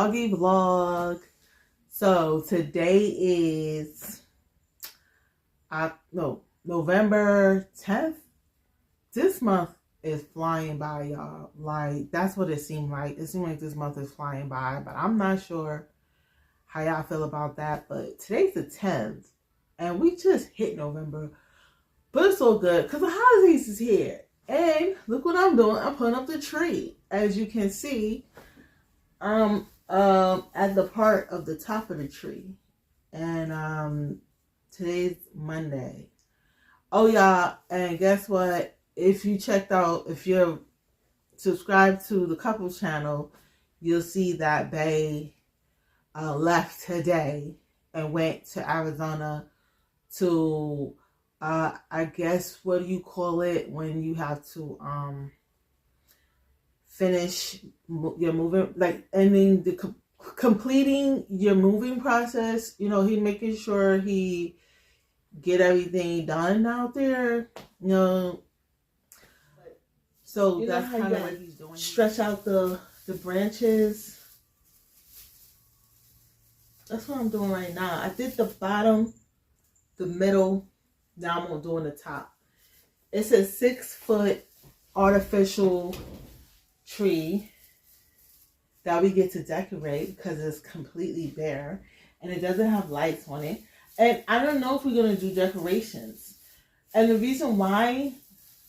vloggy vlog. So today is November 10th. This month is flying by, y'all. Like, that's what it seemed like. It seemed like this month is flying by, but I'm not sure how y'all feel about that. But today's the 10th, and we just hit November. But it's all good because the holidays is here. And look what I'm doing. I'm putting up the tree. As you can see, at the part of the top of the tree. And today's Monday. Oh y'all, and guess what? If you're subscribed to the couple channel, you'll see that Bay left today and went to Arizona to I guess, what do you call it when you have to finish your moving, like ending the completing your moving process. You know, he making sure he get everything done out there. You know, so you that's kind of what he's doing. Stretch out the branches. That's what I'm doing right now. I did the bottom, the middle. Now I'm doing the top. It's a 6-foot artificial tree that we get to decorate because it's completely bare and it doesn't have lights on it. And I don't know if we're going to do decorations. And the reason why,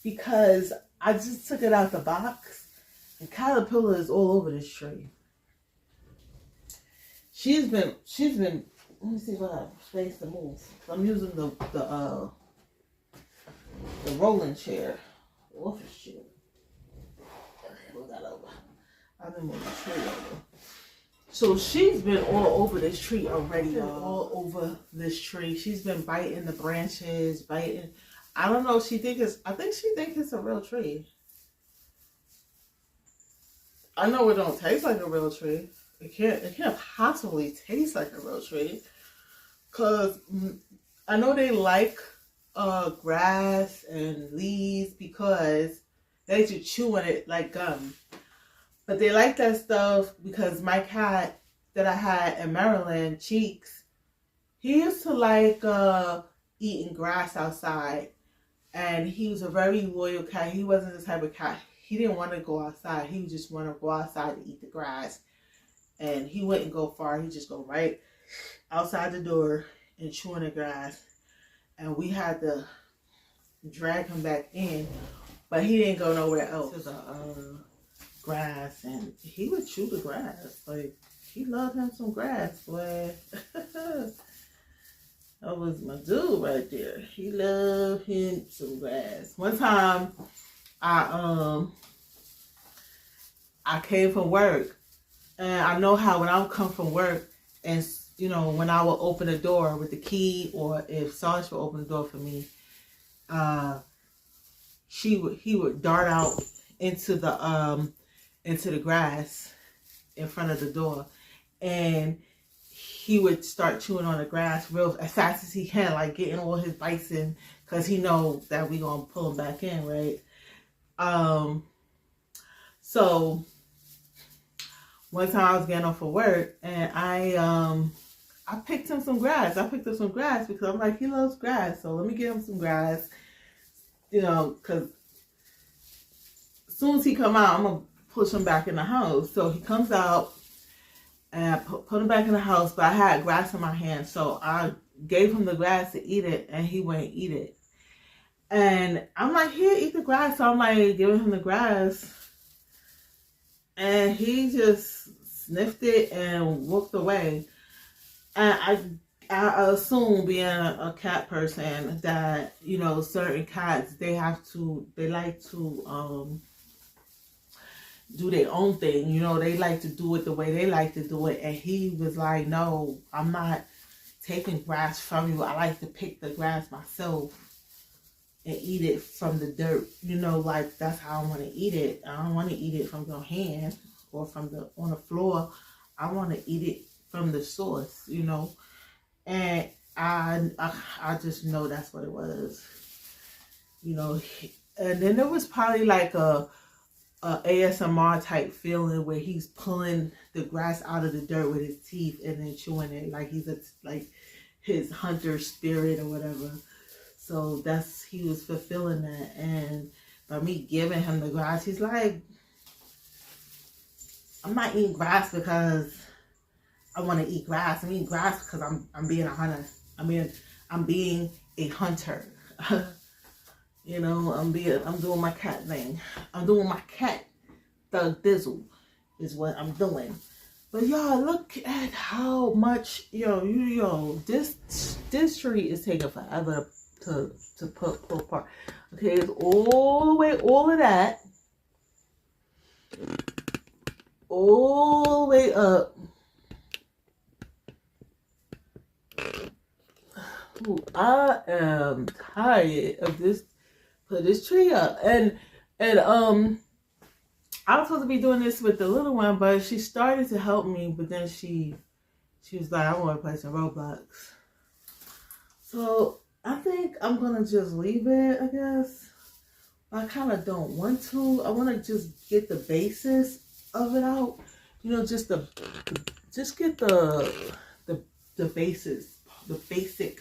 because I just took it out the box and caterpillar is all over this tree. She's been let me see what I have space to move. I'm using the rolling chair, the office chair. Move that over. I've been moving the tree over. So she's been all over this tree already. All over this tree. She's been biting the branches, biting. I don't know. I think she thinks it's a real tree. I know it don't taste like a real tree. It can't possibly taste like a real tree. Cause I know they like grass and leaves because they used to chew on it like gum. But they like that stuff because my cat that I had in Maryland, Cheeks, he used to like eating grass outside. And he was a very loyal cat. He wasn't the type of cat. He didn't want to go outside. He would just want to go outside to eat the grass. And he wouldn't go far. He'd just go right outside the door and chew on the grass. And we had to drag him back in. But he didn't go nowhere else. To the grass. And he would chew the grass. Like, he loved him some grass, boy. That was my dude right there. He loved him some grass. One time, I came from work. And I know how when I would come from work and, you know, when I would open the door with the key or if Sarge would open the door for me, he would dart out into the grass in front of the door. And he would start chewing on the grass real as fast as he can, like getting all his bites in because he knows that we going to pull him back in, right? So one time I was getting off for work and I picked him some grass. I picked up some grass because I'm like, he loves grass. So let me get him some grass, you know, because as soon as he come out, I'm going to push him back in the house. So he comes out and I put him back in the house, but I had grass in my hand. So I gave him the grass to eat it and he wouldn't eat it. And I'm like, here, eat the grass. So I'm like giving him the grass. And he just sniffed it and walked away. And I assume, being a cat person, that, you know, certain cats, they like to do their own thing. You know, they like to do it the way they like to do it. And he was like, no, I'm not taking grass from you. I like to pick the grass myself and eat it from the dirt. You know, like, that's how I want to eat it. I don't want to eat it from your hand or on the floor. I want to eat it from the source, you know. And I just know that's what it was. You know, and then there was probably like a ASMR type feeling where he's pulling the grass out of the dirt with his teeth and then chewing it like he's like his hunter spirit or whatever. So he was fulfilling that. And by me giving him the grass, he's like, I'm not eating grass because I want to eat grass. I'm eating grass because I'm being a hunter. I'm being a hunter. You know, I'm doing my cat thing. I'm doing my cat thug dizzle is what I'm doing. But y'all, look at how much this tree is taking forever to pull apart. Okay, it's all of that, all the way up. Ooh, I am tired of this. Put this tree up, and I was supposed to be doing this with the little one, but she started to help me, but then she was like, I want to play some Roblox. So I think I'm gonna just leave it, I guess. I kind of don't want to. I want to just get the basis of it out, you know, just get the basis, the basic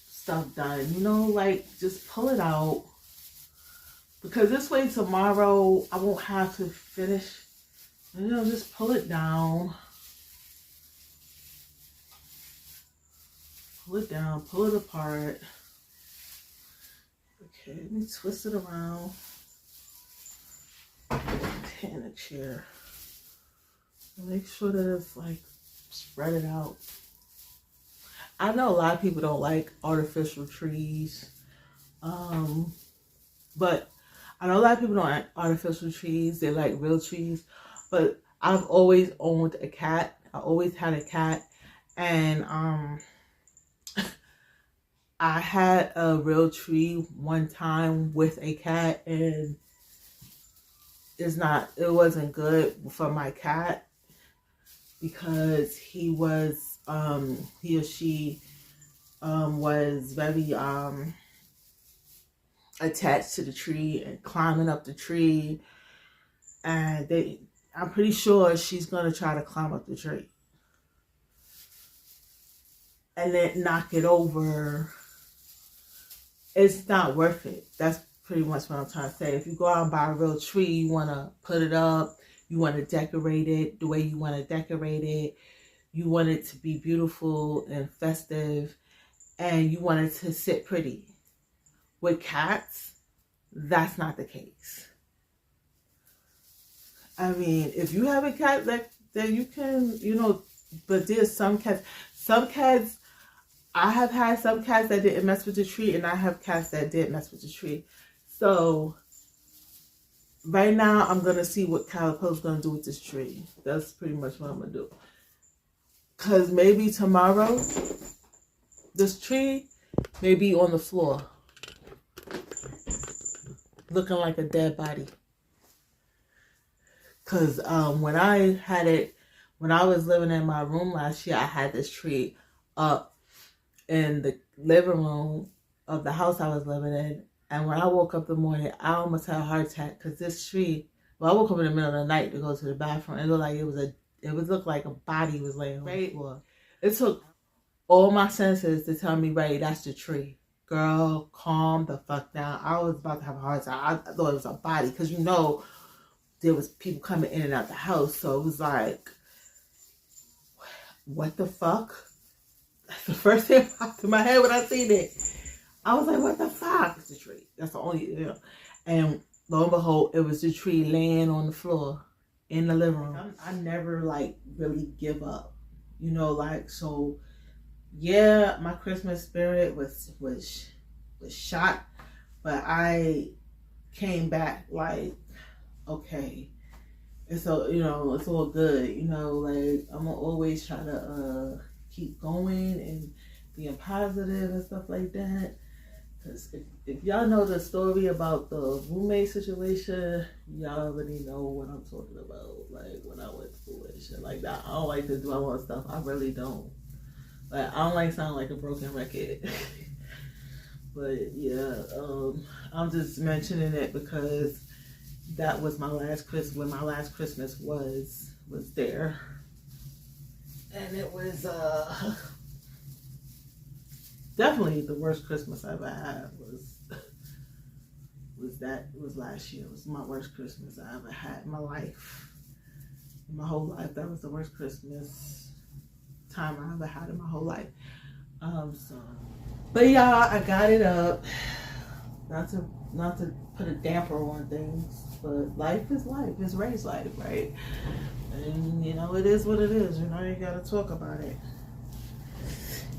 stuff done, you know, like just pull it out, because this way tomorrow I won't have to finish, you know, just pull it down, pull it apart. Okay, let me twist it around, in a chair, make sure that it's like spread it out. I know a lot of people don't like artificial trees, but I know a lot of people don't like artificial trees. They like real trees. But I've always owned a cat. I always had a cat, and I had a real tree one time with a cat, and it wasn't good for my cat, because he or she was very attached to the tree and climbing up the tree, and I'm pretty sure she's gonna try to climb up the tree and then knock it over. It's not worth it. That's pretty much what I'm trying to say. If you go out and buy a real tree, you want to put it up, you want to decorate it the way you want to decorate it, you want it to be beautiful and festive, and you want it to sit pretty. With cats, that's not the case. I mean, if you have a cat that you can, you know, but there's some cats, I have had some cats that didn't mess with the tree, and I have cats that did mess with the tree. So right now, I'm going to see what Calico's going to do with this tree. That's pretty much what I'm going to do. Because maybe tomorrow, this tree may be on the floor, looking like a dead body. Because when I was living in my room last year, I had this tree up in the living room of the house I was living in. And when I woke up in the morning, I almost had a heart attack, because this tree, I woke up in the middle of the night to go to the bathroom. It looked like a body was laying on the floor. It took all my senses to tell me, right, that's the tree. Girl, calm the fuck down. I was about to have a heart attack. I thought it was a body, because you know there was people coming in and out the house. So it was like, what the fuck? That's the first thing that popped in my head when I seen it. I was like, what the fuck? It's the tree. That's the only, you know. And lo and behold, it was the tree laying on the floor in the living room. I never like really give up, you know, like, so yeah, my Christmas spirit was shot, but I came back like, okay, it's all, you know, it's all good, you know, like I'm gonna always try to keep going and being positive and stuff like that. Because if y'all know the story about the roommate situation, y'all already know what I'm talking about. Like when I went to school and shit like that. I don't like to dwell on stuff. I really don't. Like I don't like sound like a broken record. But yeah, I'm just mentioning it because that was my last Christmas, when my last Christmas was there. And it was definitely the worst Christmas I ever had was last year. It was my worst Christmas I ever had in my life. In my whole life, that was the worst Christmas time I ever had in my whole life. But y'all, I got it up. Not to put a damper on things, but life is life. It's Ray's life, right? And you know, it is what it is. You know, you gotta talk about it.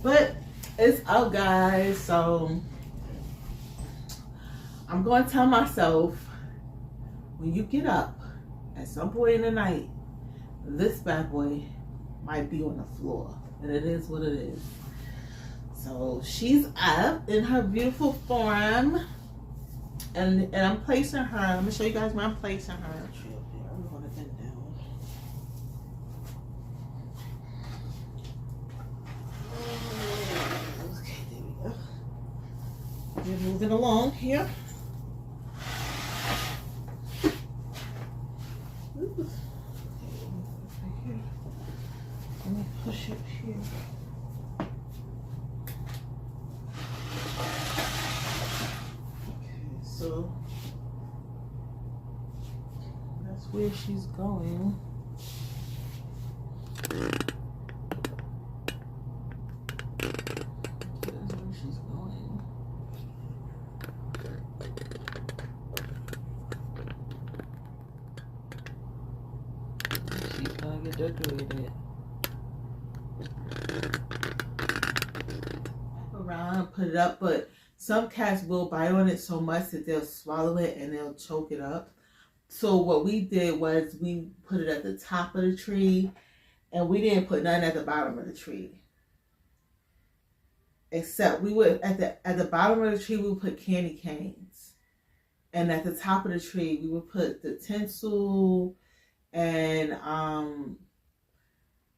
But it's out, guys. So I'm gonna tell myself, when you get up at some point in the night, this bad boy might be on the floor, and it is what it is. So she's up in her beautiful form, and I'm placing her. I'm gonna show you guys where I'm placing her. I'm gonna bend down. Okay, there we go. We're moving along here. Ooh. Okay, let me push it here. So that's where she's going. That's where she's going. She's gonna get decorated. Around, put it up, but some cats will bite on it so much that they'll swallow it and they'll choke it up. So what we did was we put it at the top of the tree, and we didn't put nothing at the bottom of the tree. Except we would at the bottom of the tree we would put candy canes, and at the top of the tree we would put the tinsel and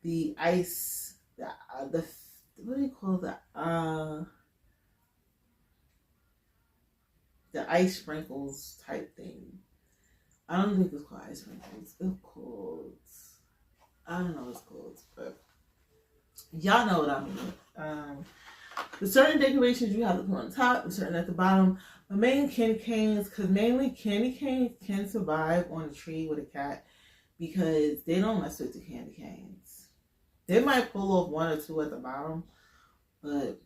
the ice, the what do you call that? The ice sprinkles type thing. I don't think it's called ice sprinkles. It's called, I don't know what it's called, but y'all know what I mean. The certain decorations you have to put on top, the certain at the bottom. But mainly candy canes, because mainly candy canes can survive on a tree with a cat because they don't mess with the candy canes. They might pull off one or two at the bottom, but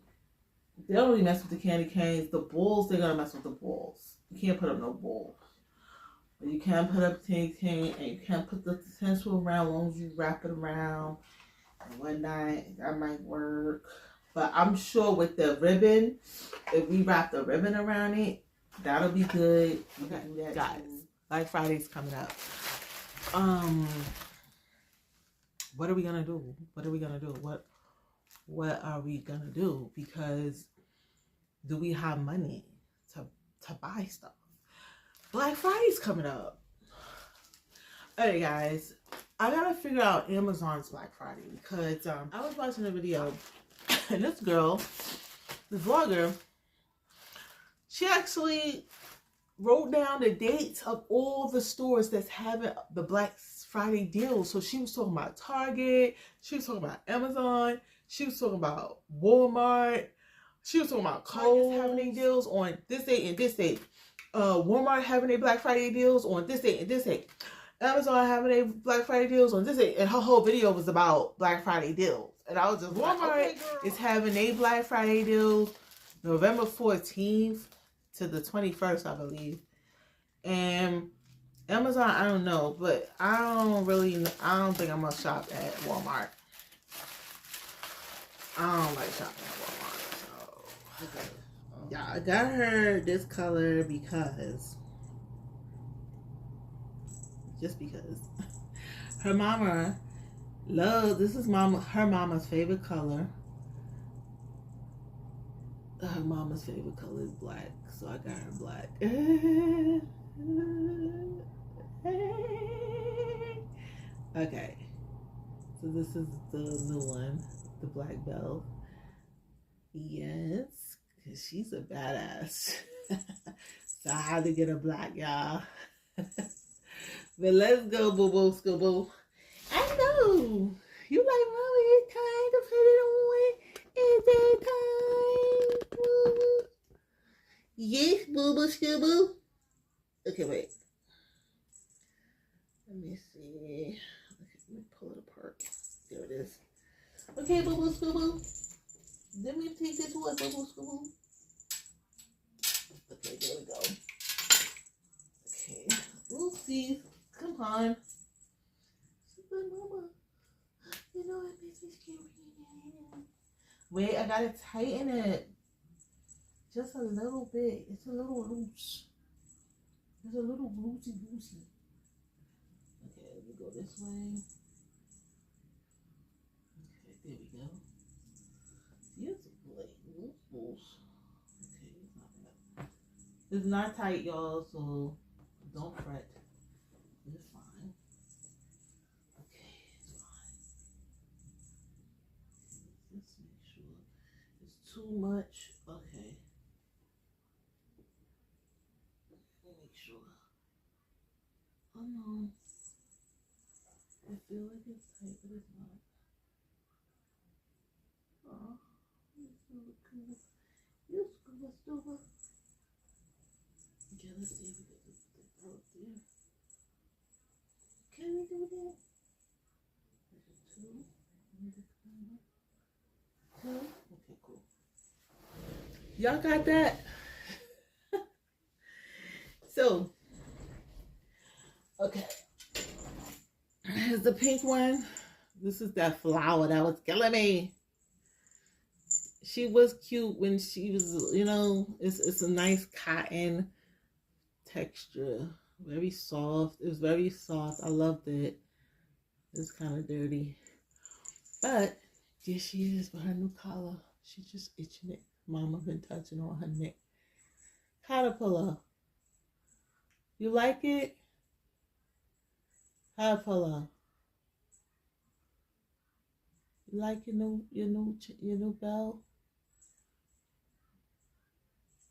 they don't really mess with the candy canes. The balls, they're gonna mess with the balls. You can't put up no balls. But you can put up candy cane, and you can put the tinsel around as long as you wrap it around and whatnot. That might work. But I'm sure with the ribbon, if we wrap the ribbon around it, that'll be good. You can do that, guys. Black Friday's coming up. What are we gonna do? What are we gonna do? What are we gonna do? Because do we have money to buy stuff? Black Friday's coming up. Alright, guys, I gotta figure out Amazon's Black Friday because I was watching a video and this girl, the vlogger, she actually wrote down the dates of all the stores that's having the Black Friday deals. So she was talking about Target, she was talking about Amazon, she was talking about Walmart, she was talking about Kohl's having deals on this date and this date. Walmart having a Black Friday deals on this date and this date. Amazon having a Black Friday deals on this date. And her whole video was about Black Friday deals. And I was just Walmart is having a Black Friday deals November 14th to the 21st, I believe. And Amazon, I don't know, but I don't think I'm gonna shop at Walmart. I don't like shopping at Walmart, so okay. Yeah, I got her this color because her mama loves, this is her mama's favorite color. Her mama's favorite color is black, so I got her black. Okay, so this is the new one, the black belt. Yes, because she's a badass. So I had to get her black, y'all. But let's go, boo boo, school boo. I know. You like, Mommy, it's time to put it on. Is it time? Boo boo? Yes, boo boo, school boo. Okay, wait. Let me see. Okay, let me pull it apart. There it is. Okay, boo boo, school boo. Let me take this one, boo boo, school boo. Okay, there we go. Okay. Oopsies. Come on. Super mama. You know what makes me scared. Wait, I gotta tighten it. Just a little bit. It's a little loose. It's a little loosey loosey. Okay, let me go this way. Okay, there we go. It's like loose. Okay, it's not bad. It's not tight, y'all, so don't fret. It's fine. Okay, it's fine. Let's make sure it's too much. Okay. Let me make sure. Oh no. I feel like it's tight, but it's not. Oh, you're so you're stupid. Okay, let's see if we can just put that out there. Can we do that? Two. Two. Okay, cool. Y'all got that? So, okay. Here's the pink one. This is that flower that was killing me. She was cute when she was, you know, it's a nice cotton texture. Very soft. It was very soft. I loved it. It's kind of dirty. But here she is with her new collar. She's just itching it. Mama been touching on her neck. Caterpillar. You like it? Caterpillar. You like your new belt?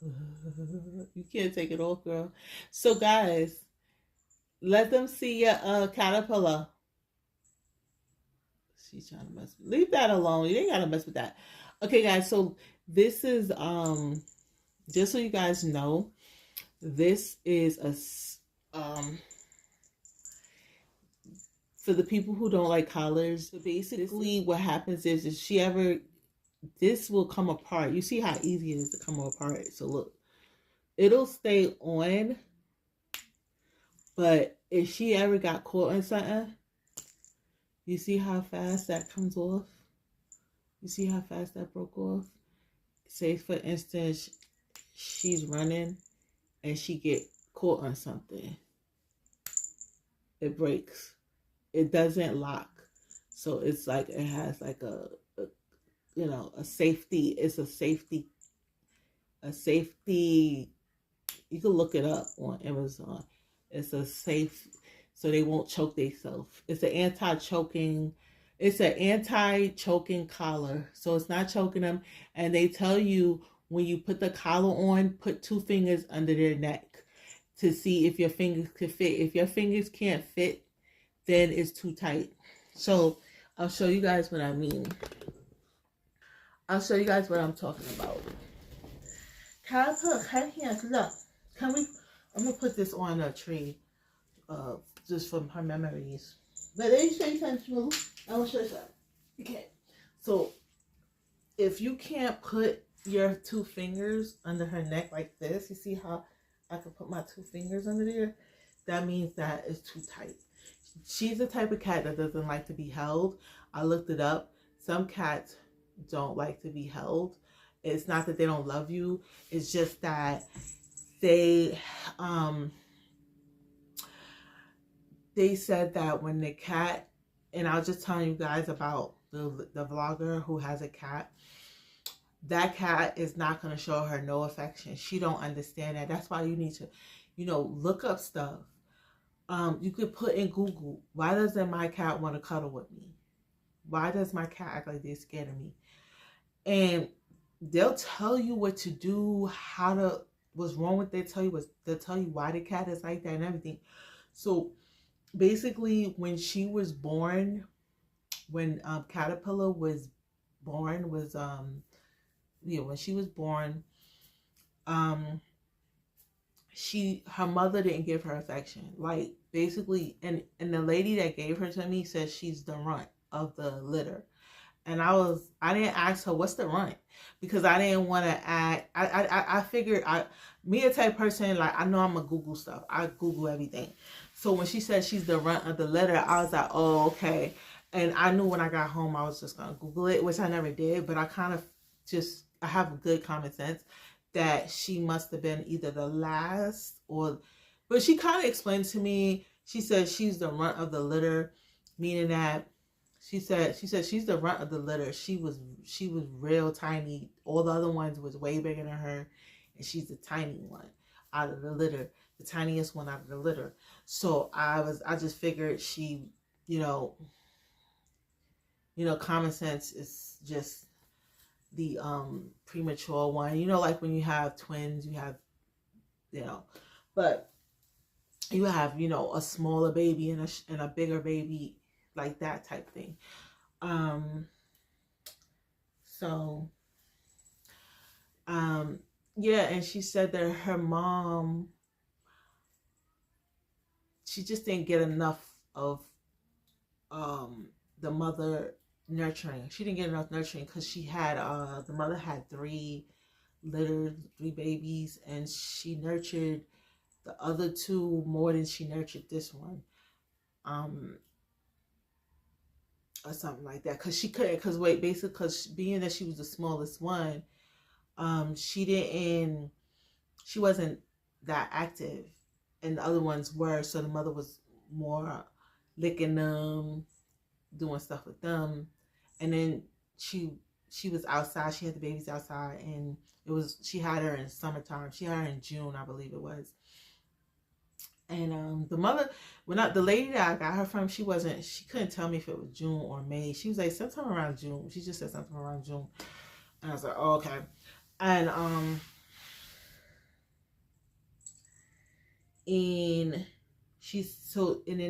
You can't take it off, girl. So guys, let them see your caterpillar. She's trying to mess with. Leave that alone. You ain't gotta mess with that. Okay, guys. So this is just so you guys know, this is for the people who don't like collars. So basically, what happens is this will come apart. You see how easy it is to come apart. So look, it'll stay on, but if she ever got caught on something, you see how fast that comes off? You see how fast that broke off? Say, for instance, she's running and she get caught on something. It breaks. It doesn't lock. So it's like it has like a safety. It's a safety. You can look it up on Amazon. It's a safe, so they won't choke themselves. It's an anti-choking. It's an anti-choking collar, so it's not choking them. And they tell you when you put the collar on, put 2 fingers under their neck to see if your fingers can fit. If your fingers can't fit, then it's too tight. So I'll show you guys what I mean. I'll show you guys what I'm talking about. Can I put her hands? Look, can we? I'm gonna put this on a tree, just from her memories. But let me show you something smooth. I will show you something. Okay, so if you can't put your 2 fingers under her neck like this, you see how I can put my 2 fingers under there? That means that it's too tight. She's the type of cat that doesn't like to be held. I looked it up. Some cats don't like to be held. It's not that they don't love you. It's just that they said that when the cat, and I'll just tell you guys about the vlogger who has a cat. That cat is not going to show her no affection. She don't understand that. That's why you need to, look up stuff. You could put in Google, why doesn't my cat want to cuddle with me? Why does my cat act like they're scared of me? And they'll tell you what to do, what's wrong with it. They'll tell you why the cat is like that and everything. So basically, when she was born, when Caterpillar was born, was when she was born, um her mother didn't give her affection. Like basically, and the lady that gave her to me says she's the runt of the litter. And I didn't ask her what's the runt, because I didn't want to act. I figured me a type person, like I know I'm gonna Google stuff. I Google everything. So when she said she's the runt of the litter, I was like, oh, okay. And I knew when I got home I was just gonna Google it, which I never did. But I kind of I have a good common sense that she must have been either the last or, but she kind of explained to me. She said she's the runt of the litter, meaning that she said she's the runt of the litter. She was real tiny. All the other ones was way bigger than her, and she's the tiny one out of the litter, the tiniest one out of the litter. So I just figured she, common sense is just the premature one. Like when you have twins, you have, but you have, a smaller baby and a bigger baby, like that type thing. So yeah, and she said that her mom, she just didn't get enough of the mother nurturing. She didn't get enough nurturing because she had the mother had three babies, and she nurtured the other two more than she nurtured this one, or something like that. Because she couldn't, because being that she was the smallest one, she wasn't that active, and the other ones were. So the mother was more licking them, doing stuff with them, and then she was outside. She had the babies outside, and she had her in summertime. She had her in June, I believe it was. And the mother, the lady that I got her from, she couldn't tell me if it was June or May. She was like sometime around June. She just said something around June, and I was like, oh, okay. And and then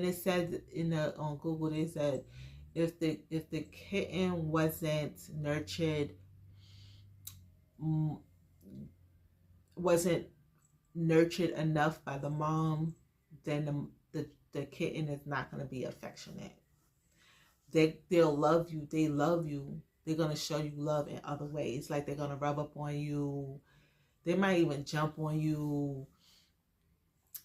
it said in the on Google, they said if the kitten wasn't nurtured enough by the mom, then the kitten is not going to be affectionate. They'll love you. They love you. They're going to show you love in other ways. Like they're going to rub up on you. They might even jump on you.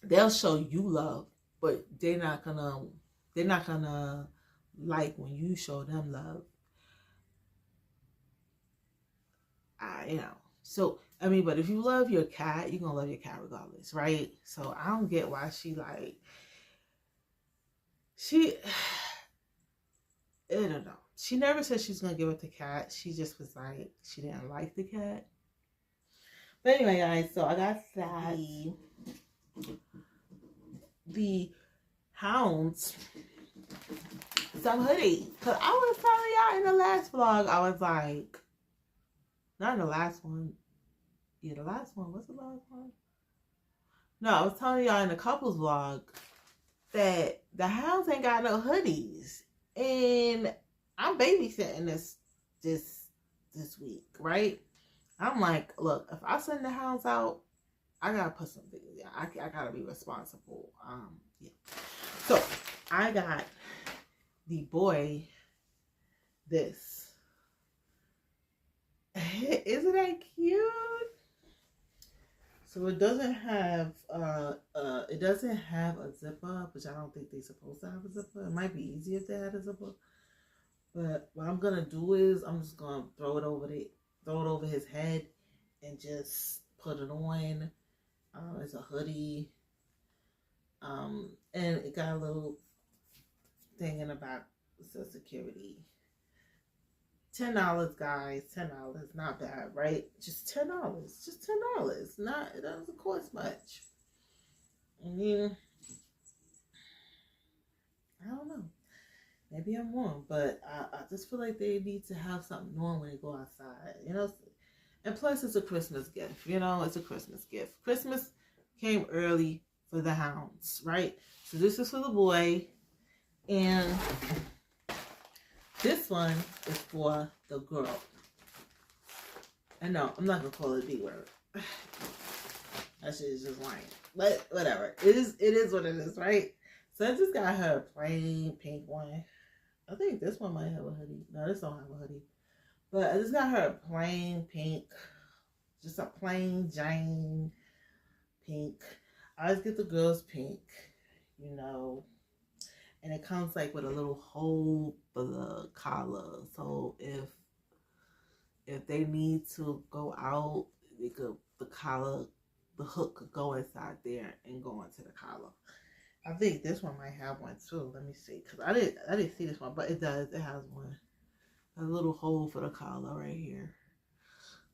They'll show you love, but they're not gonna like when you show them love. So I mean, but if you love your cat, you're gonna love your cat regardless, right? So I don't get why I don't know. She never said she's gonna give up the cat. She just was like, she didn't like the cat. But anyway, guys, so I got that. The hounds some hoodies. Because I was telling y'all in the last vlog, I was like, not in the last one. Yeah, the last one. What's the last one? No, I was telling y'all in the couples vlog that the hounds ain't got no hoodies. And I'm babysitting this week, right? I'm like, look, if I send the hounds out, I gotta put some videos. Yeah, I gotta be responsible. Yeah. So I got the boy this. Isn't that cute? So it doesn't have a zipper, which I don't think they're supposed to have a zipper. It might be easier if they had a zipper. But what I'm gonna do is I'm just gonna throw it over his head and just put it on. It's a hoodie. And it got a little thing in the back that says security. $10, guys. $10. Not bad, right? Just $10. Just $10. It doesn't cost much. I mean, I don't know. Maybe I'm wrong, but I just feel like they need to have something on when they go outside. And plus, it's a Christmas gift. You know, it's a Christmas gift. Christmas came early for the hounds, right? So this is for the boy. And this one is for the girl. And no, I'm not going to call it a B word. That shit is just lying. But whatever. It is what it is, right? So I just got her a plain pink one. I think this one might have a hoodie. No, this don't have a hoodie. But I just got her a plain pink. Just a plain Jane pink. I always get the girls pink, you know. And it comes like with a little hole for the collar. So if they need to go out, they could the hook could go inside there and go into the collar. I think this one might have one too. Let me see, cause I didn't see this one, but it does. It has one. A little hole for the collar right here.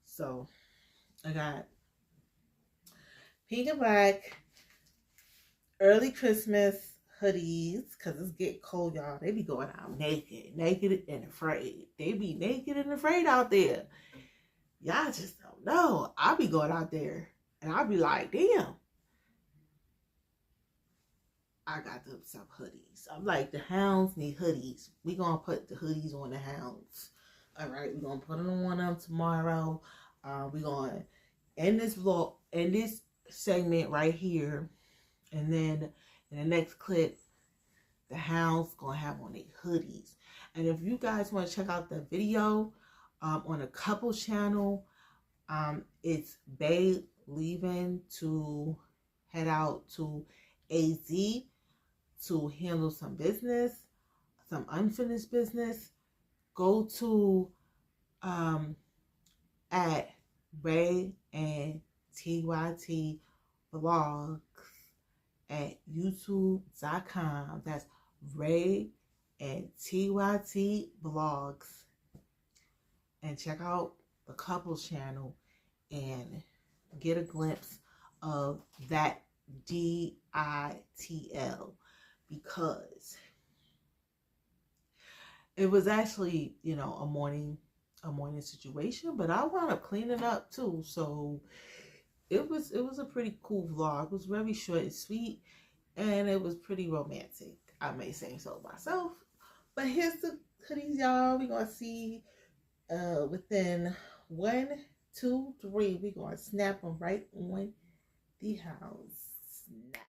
So I got pink and black early Christmas hoodies, cause it's getting cold, y'all. They be going out naked and afraid. They be naked and afraid out there. Y'all just don't know. I be going out there and I be like, damn, I got them some hoodies. I'm like, the hounds need hoodies. We gonna put the hoodies on the hounds. All right, we gonna put them on them tomorrow. We gonna end this vlog, end this segment right here, and then in the next clip, the hounds gonna have on their hoodies. And if you guys want to check out the video on a couple channel, it's Bae leaving to head out to AZ to handle some business, some unfinished business. Go to at Ray and TYT vlogs at youtube.com. That's Ray and TYT vlogs. And check out the couples channel and get a glimpse of that DITL, because it was actually, you know, a morning situation, but I wound up cleaning up too. So it was a pretty cool vlog. It was very short and sweet, and it was pretty romantic. I may say so myself. But here's the hoodies, y'all. We're gonna see within 1, 2, 3, we're gonna snap them right on the house. Snap.